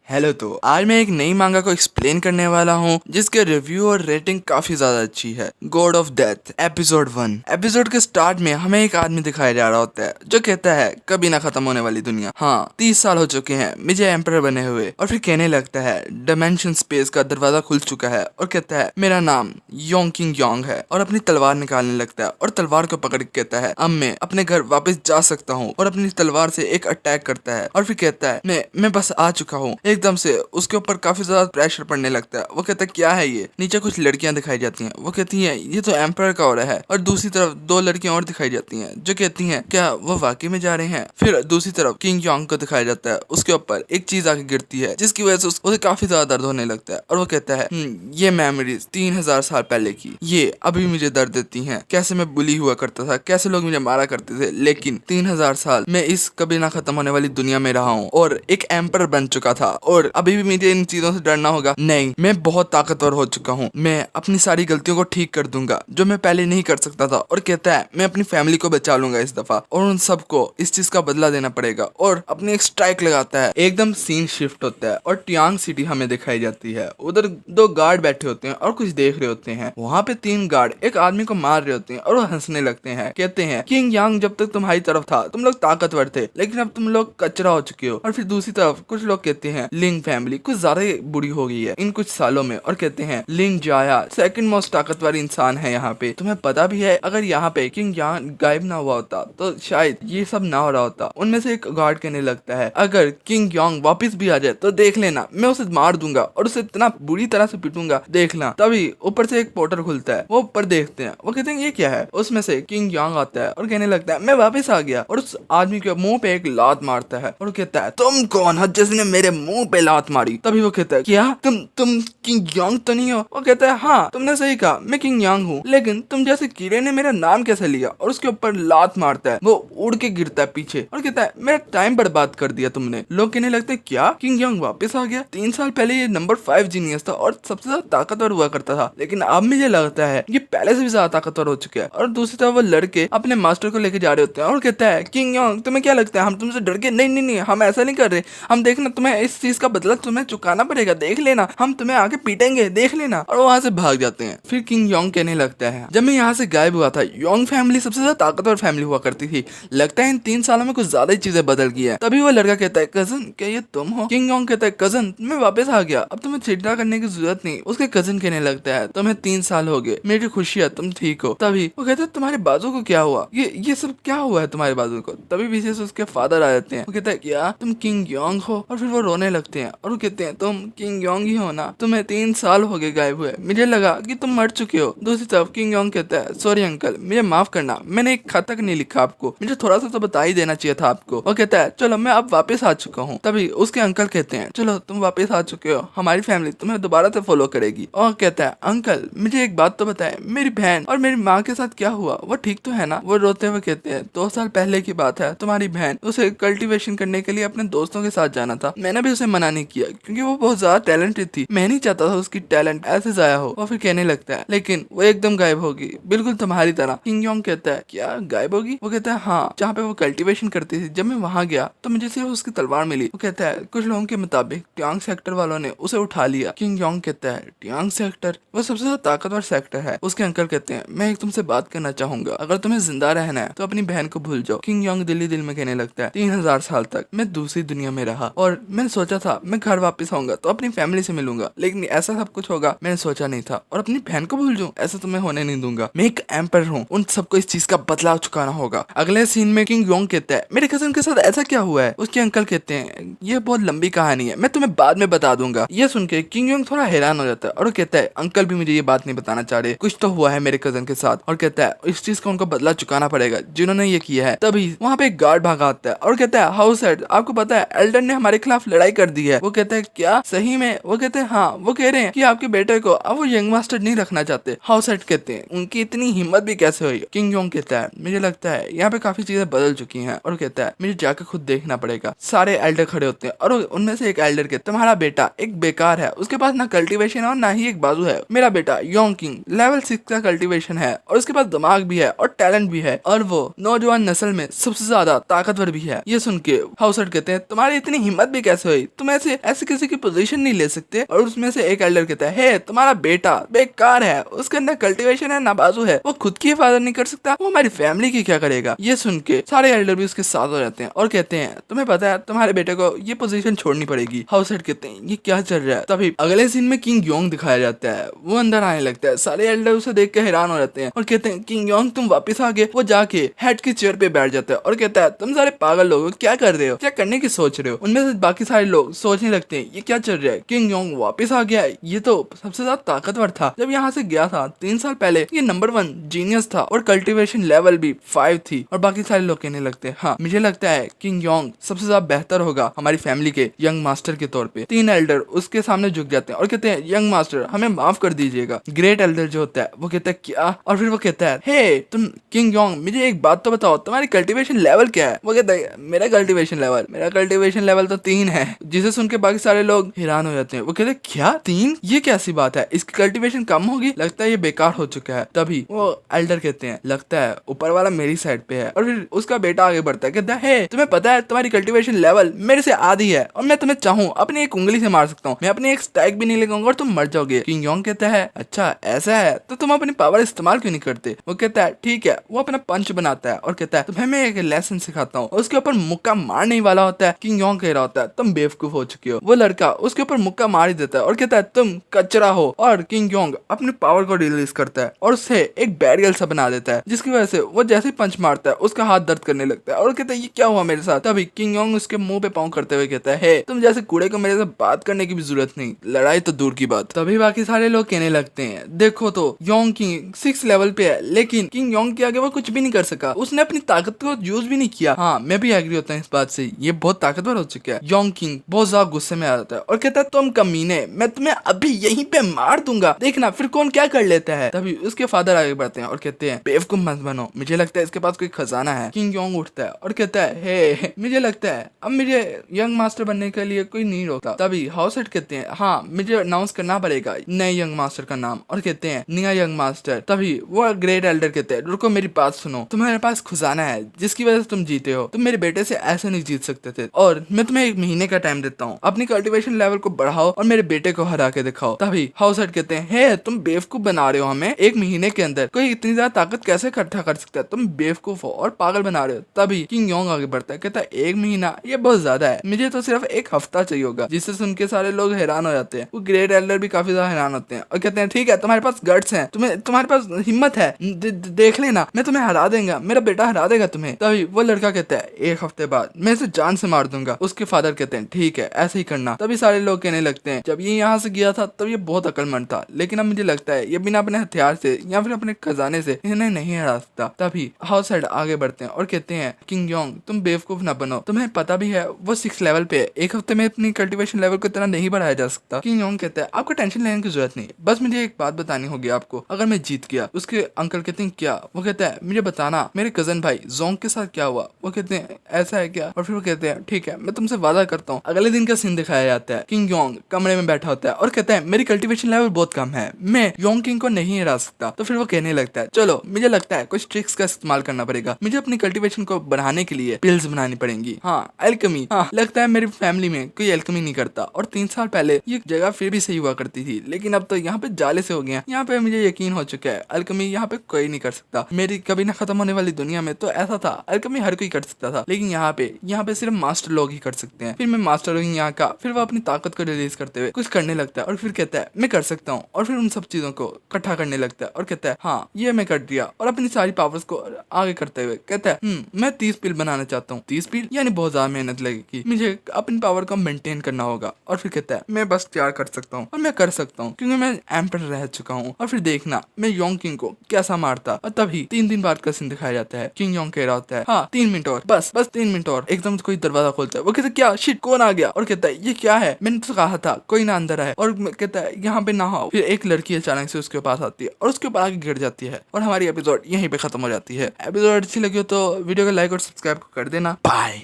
Hello. तो आज मैं एक नई मांगा को एक्सप्लेन करने वाला हूँ जिसके रिव्यू और रेटिंग काफी ज्यादा अच्छी है। God of death episode 1। Episode के स्टार्ट में हमें एक आदमी दिखाया जा रहा होता है जो कहता है कभी ना खत्म होने वाली दुनिया। हाँ, 30 साल हो चुके हैं मुझे एम्परर बने हुए। और फिर कहने लगता है डायमेंशन स्पेस का दरवाजा खुल चुका है और कहता है मेरा नाम योंग किंग योंग है। और अपनी तलवार निकालने लगता है और तलवार को पकड़ के कहता है अब मैं अपने घर वापस जा सकता हूँ। और अपनी तलवार से एक अटैक करता है और फिर कहता है मैं बस आ चुका हूँ। एकदम से उसके ऊपर काफी ज्यादा प्रेशर पड़ने लगता है। वो कहता है क्या है ये। नीचे कुछ लड़कियां दिखाई जाती हैं। वो कहती हैं ये तो एम्परर का ऑर्डर है। और दूसरी तरफ दो लड़कियां और दिखाई जाती हैं जो कहती हैं क्या वो वाकई में जा रहे हैं। फिर दूसरी तरफ किंग योंग को दिखाया जाता है। उसके ऊपर एक चीज आके गिरती है जिसकी वजह से उसे काफी ज्यादा दर्द होने लगता है। और वो कहता है ये मेमोरीज 3000 साल पहले की ये अभी मुझे दर्द देती हैं। कैसे मैं बुली हुआ करता था, कैसे लोग मुझे मारा करते थे, लेकिन 3000 साल मैं इस कभी ना खत्म होने वाली दुनिया में रहा हूँ और एक एम्परर बन चुका था। और अभी भी मुझे इन चीजों से डरना होगा? नहीं, मैं बहुत ताकतवर हो चुका हूँ। मैं अपनी सारी गलतियों को ठीक कर दूंगा जो मैं पहले नहीं कर सकता था। और कहता है मैं अपनी फैमिली को बचा लूंगा इस दफा और उन सबको इस चीज का बदला देना पड़ेगा। और अपनी एक स्ट्राइक लगाता है। एकदम सीन शिफ्ट होता है और टियांग सिटी हमें दिखाई जाती है। उधर दो गार्ड बैठे होते हैं और कुछ देख रहे होते हैं। वहाँ पे 3 गार्ड एक आदमी को मार रहे होते हैं और वो हंसने लगते हैं। कहते हैं किंग यांग जब तक तुम्हारी तरफ था तुम लोग ताकतवर थे, लेकिन अब तुम लोग कचरा हो चुके हो। और फिर दूसरी तरफ कुछ लोग कहते हैं लिंग फैमिली कुछ ज्यादा बुरी हो गई है इन कुछ सालों में। और कहते हैं लिंग जाया सेकंड मोस्ट ताकतवर इंसान है यहाँ पे। तुम्हें पता भी है अगर यहाँ पे किंग यांग गायब ना हुआ होता तो शायद ये सब ना हो रहा होता। उनमें से एक गार्ड कहने लगता है अगर किंग यांग वापस भी आ जाए तो देख लेना मैं उसे मार दूंगा और उसे इतना बुरी तरह से पीटूंगा देखना। तभी ऊपर से एक पोर्टल खुलता है। वो ऊपर देखते हैं। वो कहते हैं ये क्या है। उसमें से किंग यांग आता है और कहने लगता है मैं वापस आ गया। और उस आदमी के मुंह पे एक लात मारता है और कहता है तुम कौन हो जिसने मेरे मुंह पे लात मारी। तभी वो कहता है क्या तुम किंग यांग तो नहीं हो। वो कहता है हाँ तुमने सही कहा मैं किंग यांग हूँ, लेकिन तुम जैसे कीड़े ने मेरा नाम कैसे लिया। और उसके ऊपर लात मारता है। वो उड़ के गिरता है पीछे और कहता है मेरा टाइम बर्बाद कर दिया तुमने। लोग कहने लगते हैं क्या किंग यांग वापस आ गया। 3 साल पहले ये नंबर 5 जीनियस था और सबसे ज्यादा ताकतवर हुआ करता था, लेकिन अब मुझे लगता है ये पहले से भी ज्यादा ताकतवर हो चुका है। और दूसरी तरफ वो लड़के अपने मास्टर को लेके जा रहे होते हैं और कहता है किंग यांग तुम्हें क्या लगता है हम तुमसे डर के? नहीं नहीं नहीं हम ऐसा नहीं कर रहे। हम देखना तुम्हें इस चीज का बदला तुम्हें चुकाना पड़ेगा, देख लेना हम तुम्हें आगे पीटेंगे देख लेना। और वहां से भाग जाते हैं। फिर किंग योंग कहने लगता है जब मैं यहाँ से गायब हुआ था योंग फैमिली सबसे ज्यादा ताकतवर फैमिली हुआ करती थी, लगता है इन 3 सालों में कुछ ज्यादा ही चीजें बदल गई है। तभी वो लड़का कहता है कजन क्या ये तुम हो? किंग योंग कहता है कजन मैं वापस आ गया, अब तुम्हें चिंता करने की जरूरत नहीं। उसके कजन कहने लगता है तुम्हें 3 साल हो गए, मेरी खुशी है तुम ठीक हो। तभी वो कहता है तुम्हारे बाजू को क्या हुआ, ये सब क्या हुआ है तुम्हारे बाजू को। तभी पीछे से उसके फादर आ जाते हैं। वो कहता है क्या तुम किंग योंग हो? और फिर वो रोने लगते हैं और वो कहते हैं तुम किंग योंग ही हो ना, तुम्हें 3 साल हो गए गायब हुए, मुझे लगा कि तुम मर चुके हो। दूसरी तरफ किंग योंग कहता है सॉरी अंकल मुझे माफ करना, मैंने एक खत तक नहीं लिखा आपको, मुझे थोड़ा सा तो बता ही देना चाहिए था आपको। वो कहता है चलो मैं अब वापस आ चुका हूँ। तभी उसके अंकल कहते हैं चलो तुम वापस आ चुके हो, हमारी फैमिली तुम्हें दोबारा से फॉलो करेगी। और कहता है अंकल मुझे एक बात तो बताए मेरी बहन और मेरी माँ के साथ क्या हुआ, वो ठीक तो है ना? वो रोते हुए कहते हैं 2 साल पहले की बात है, तुम्हारी बहन उसे कल्टीवेशन करने के लिए अपने दोस्तों के साथ जाना था, मैंने भी उसे मना नहीं किया क्योंकि वो बहुत ज्यादा टैलेंटेड थी, मैं नहीं चाहता था उसकी टैलेंट ऐसे जाया हो। और फिर कहने लगता है लेकिन वो एकदम गायब होगी बिल्कुल तुम्हारी तरह। किंग योंग कहता है क्या गायब होगी? वो कहता है हाँ, जहाँ पे वो कल्टीवेशन करती थी जब मैं वहां गया तो मुझे सिर्फ उसकी तलवार मिली। वो कहता है कुछ लोगों के मुताबिक टियांग सेक्टर वालों ने उसे उठा लिया। किंग योंग कहता है टियांग सेक्टर वो सबसे ज्यादा ताकतवर सेक्टर है। उसके अंकल कहते हैं मैं एक तुमसे बात करना चाहूंगा, अगर तुम्हें जिंदा रहना है तो अपनी बहन को भूल जाओ। किंग योंग दिल ही दिल में कहने लगता है 3000 साल तक मैं दूसरी दुनिया में रहा और मैंने सोचा था मैं घर वापस आऊंगा तो अपनी फैमिली से मिलूंगा, लेकिन ऐसा सब कुछ होगा मैंने सोचा नहीं था। और अपनी बहन को भूल जाऊं ऐसा तो मैं होने नहीं दूंगा, मैं एक एम्पर हूँ, उन सबको इस चीज का बदलाव चुकाना होगा। अगले सीन में किंग योंग कहता है मेरे कजन के साथ ऐसा क्या हुआ है? उसके अंकल कहते हैं ये बहुत लंबी कहानी है, मैं तुम्हें बाद में बता दूंगा। ये सुन के किंग योंग थोड़ा हैरान हो जाता है और वो कहता है अंकल भी मुझे ये बात नहीं बताना चाह रहे, कुछ तो हुआ है मेरे कजन के साथ। और कहता है इस चीज का उनको बदला चुकाना पड़ेगा जिन्होंने ये किया है। तभी वहाँ पे एक गार्ड भागा आता है और कहता है हाउस हेड आपको पता है एल्डन ने हमारे खिलाफ लड़ाई कर दी है। वो कहता है क्या सही में? वो कहते हैं हाँ, वो कह रहे हैं कि आपके बेटे को अब वो यंग मास्टर नहीं रखना चाहते। हाउस हेड कहते हैं उनकी इतनी हिम्मत भी कैसे हुई? किंग योंग कहता है मुझे लगता है यहाँ पे काफी चीजें बदल चुकी हैं। और कहता है मुझे जाकर खुद देखना पड़ेगा। सारे एल्डर खड़े होते हैं और उनमें से एक एल्डर कहते तुम्हारा बेटा एक बेकार है, उसके पास ना कल्टीवेशन है और ना ही एक बाजू है। मेरा बेटा योंग किंग लेवल 6 का कल्टीवेशन है और उसके पास दिमाग भी है और टैलेंट भी है और वो नौजवान नस्ल में सबसे ज्यादा ताकतवर भी है। ये सुन के हाउस हेड कहते हैं तुम्हारी इतनी हिम्मत भी कैसे हुई? तुम ऐसे ऐसे किसी की पोजीशन नहीं ले सकते। और उसमें से एक एल्डर कहता है, हे तुम्हारा बेटा बेकार है, उसके अंदर कल्टीवेशन है, नाबाजू है, वो खुद की हिफाजत नहीं कर सकता, वो हमारी फैमिली की क्या करेगा। ये सुन के सारे एल्डर भी उसके साथ हो जाते हैं और कहते हैं तुम्हें पता है तुम्हारे बेटे को ये पोजीशन छोड़नी पड़ेगी। हाउस हेड कहते हैं ये क्या चल रहा है। तभी अगले सीन में किंग योंग दिखाया जाता है, वो अंदर आने लगता है। सारे एल्डर उसे देख के हैरान हो जाते हैं और कहते हैं किंग योंग तुम वापस आ गए। वो जाके हेड की चेयर पे बैठ जाता है और कहता है तुम सारे पागल लोग क्या कर रहे हो, क्या करने की सोच रहे हो। उनमें से बाकी सारे लोग सोचने लगते हैं ये क्या चल रहा है, किंग योंग वापस आ गया है, ये तो सबसे ज्यादा ताकतवर था जब यहाँ से गया था 3 साल पहले, ये नंबर 1 जीनियस था और कल्टीवेशन लेवल भी 5 थी। और बाकी सारे लोग कहने लगते हैं हाँ मुझे लगता है किंग योंग सबसे ज्यादा बेहतर होगा हमारी फैमिली के यंग मास्टर के तौर पे। 3 एल्डर उसके सामने झुक जाते हैं और कहते हैं यंग मास्टर हमें माफ कर दीजिएगा। ग्रेट एल्डर जो होता है वो कहता है क्या, और फिर वो कहता है हे तुम किंग योंग मुझे एक बात तो बताओ तुम्हारी कल्टीवेशन लेवल क्या है। वो कहता है मेरा कल्टीवेशन लेवल तो 3 है। जिसे सुन के बाकी सारे लोग हैरान हो जाते हैं। वो कहते हैं क्या 3, ये कैसी बात है, इसकी कल्टीवेशन कम होगी, लगता है ये बेकार हो चुका है। तभी वो एल्डर कहते हैं लगता है ऊपर वाला मेरी साइड पे है। और फिर उसका बेटा आगे बढ़ता है, कहता है तुम्हें पता है तुम्हारी कल्टीवेशन लेवल मेरे से आधी है और मैं तुम्हें चाहूँ अपनी एक उंगली से मार सकता हूँ, मैं अपनी एक स्ट्राइक भी नहीं लगाऊंगा और तुम मर जाओगे। किंग योंग कहता है अच्छा ऐसा है तो तुम अपनी पावर इस्तेमाल क्यों नहीं करते। वो कहता है ठीक है। वो अपना पंच बनाता है और कहता है तुम्हें मैं एक लेसन सिखाता हूँ। उसके ऊपर मुक्का मारने ही वाला होता है। किंग योंग कह रहा होता है तुम बेवकूफ हो चुके हो। वो लड़का उसके ऊपर मुक्का मार ही देता है और कहता है तुम कचरा हो। और किंग योंग अपनी पावर को रिलीज करता है और उससे एक बैरियर सा बना देता है, जिसकी वजह से वो जैसे ही पंच मारता है उसका हाथ दर्द करने लगता है और कहता है ये क्या हुआ मेरे साथ। तभी किंग योंग उसके मुंह पे पाँव करते हुए कहता है तुम जैसे कूड़े को मेरे से बात करने की भी जरूरत नहीं, लड़ाई तो दूर की बात। तभी बाकी सारे लोग कहने लगते हैं देखो तो योंग किंग 6 लेवल पे है, लेकिन किंग योंग के आगे वो कुछ भी नहीं कर सका, उसने अपनी ताकत को यूज भी नहीं किया। हाँ मैं भी एग्री होता हूँ इस बात से, ये बहुत ताकतवर हो चुका है। योंग किंग बहुत ज्यादा गुस्से में आ जाता है और कहता है तुम कमीने, मैं तुम्हें अभी यहीं पे मार दूंगा, देखना फिर कौन क्या कर लेता है। तभी उसके फादर आगे बढ़ते हैं और कहते हैं बेवकूफ मत बनो, मुझे लगता है इसके पास कोई खजाना है। किंग योंग उठता है और कहता है हे मुझे लगता है अब मुझे यंग मास्टर बनने के लिए कोई नहीं रोकता। तभी हाउस हेड कहते हैं हाँ मुझे अनाउंस करना पड़ेगा नए यंग मास्टर का नाम, और कहते हैं नया यंग मास्टर। तभी वो ग्रेट एल्डर कहते हैं रुको मेरी बात सुनो, तुम्हारे पास खजाना है जिसकी वजह से तुम जीते हो, तुम मेरे बेटे से ऐसे नहीं जीत सकते थे और मैं तुम्हें 1 महीने का टाइम देता हूँ, अपनी कल्टीवेशन लेवल को बढ़ाओ और मेरे बेटे को हरा के दिखाओ। तभी हाउस हेड कहते हैं हे तुम बेवकूफ बना रहे हो हमें, 1 महीने के अंदर कोई इतनी ज्यादा ताकत कैसे इकट्ठा कर सकता है, तुम बेवकूफ हो और पागल बना रहे हो। तभी किंग योंग आगे बढ़ता है, कहता है 1 महीना ये बहुत ज्यादा है, मुझे तो सिर्फ 1 हफ्ता चाहिए होगा। जिससे सुन के सारे लोग हैरान हो जाते हैं। वो ग्रेट एल्डर भी काफी ज्यादा हैरान होते हैं और कहते हैं ठीक है तुम्हारे पास गट्स हैं, तुम्हारे पास हिम्मत है, देख लेना मैं तुम्हें हरा देगा, मेरा बेटा हरा देगा तुम्हें। तभी वो लड़का कहता है 1 हफ्ते बाद मैं इसे जान से मार दूंगा। उसके फादर कहते हैं ठीक है ऐसे ही करना। तभी सारे लोग कहने लगते हैं जब ये यहाँ से गया था तब ये बहुत अक्लमंद था, लेकिन अब मुझे लगता है ये बिना अपने हथियार से या फिर अपने खजाने से इन्हें नहीं हरा सकता। तभी हाउस हेड आगे बढ़ते हैं और कहते हैं किंग योंग तुम बेवकूफ ना बनो, तुम्हें पता भी है वो 6 लेवल पे है, 1 हफ्ते में अपनी कल्टीवेशन लेवल को इतना नहीं बढ़ाया जा सकता। किंग योंग कहता है आपको टेंशन लेने की जरूरत नहीं, बस मुझे एक बात बतानी होगी आपको, अगर मैं जीत गया। उसके अंकल कहते हैं क्या। वो कहता है मुझे बताना मेरे कजन भाई जोंग के साथ क्या हुआ। वो कहते हैं ऐसा है क्या। और फिर वो कहते हैं ठीक है मैं तुमसे वादा करता हूँ। अगले दिन का सीन दिखाया जाता है। किंग योंग कमरे में बैठा होता है और कहता है मेरी कल्टीवेशन लेवल बहुत कम है, मैं योंग किंग को नहीं हरा सकता। तो फिर वो कहने लगता है चलो मुझे लगता है कुछ ट्रिक्स का इस्तेमाल करना पड़ेगा, मुझे अपनी कल्टीवेशन को बढ़ाने के लिए पिल्स बनानी पड़ेंगी। हाँ एल्केमी, हाँ लगता है मेरी फैमिली में कोई एल्केमी नहीं करता और 3 साल पहले ये जगह फिर भी सही हुआ करती थी, लेकिन अब तो यहाँ पे जाले से हो गया। यहाँ पे मुझे यकीन हो चुका है एल्केमी यहाँ पे कोई नहीं कर सकता। मेरी कभी ना खत्म होने वाली दुनिया में तो ऐसा था एल्केमी हर कोई कर सकता था, लेकिन यहाँ पे सिर्फ मास्टर लोग ही कर सकते हैं। फिर मैं मास्टर हूँ यहाँ का। फिर वो अपनी ताकत को रिलीज करते हुए कुछ करने लगता है और फिर कहता है मैं कर सकता हूँ, और फिर उन सब चीजों को इकट्ठा करने लगता है और कहता है हाँ ये मैं कर दिया, और अपनी सारी पावर्स को आगे करते हुए कहता है मैं 30 पिल बनाना चाहता हूँ। 30 पिल यानी बहुत ज्यादा मेहनत लगेगी, मुझे अपनी पावर को मेंटेन करना होगा। और फिर कहता है मैं बस तैयार कर सकता हूँ और मैं कर सकता हूँ क्योंकि मैं एम्पर रह चुका हूँ। और फिर देखना मैं योंग किंग को कैसा मारता। और तभी 3 दिन बाद का सीन दिखाया जाता है। किंग योंग कह रहा होता है हाँ 3 मिनट और, बस 3 मिनट और। एकदम कोई दरवाजा खोलता है। वो कहता है क्या शिट कौन आ गया। और कहता है ये क्या है, मैंने तो कहा था कोई ना अंदर आए। और कहता है यहाँ पे ना आओ। फिर एक लड़की अचानक से उसके पास आती है और उसके ऊपर आगे गिर जाती है और हमारी एपिसोड यहीं पे खत्म हो जाती है। एपिसोड अच्छी लगी हो तो वीडियो को लाइक और सब्सक्राइब कर देना। बाय।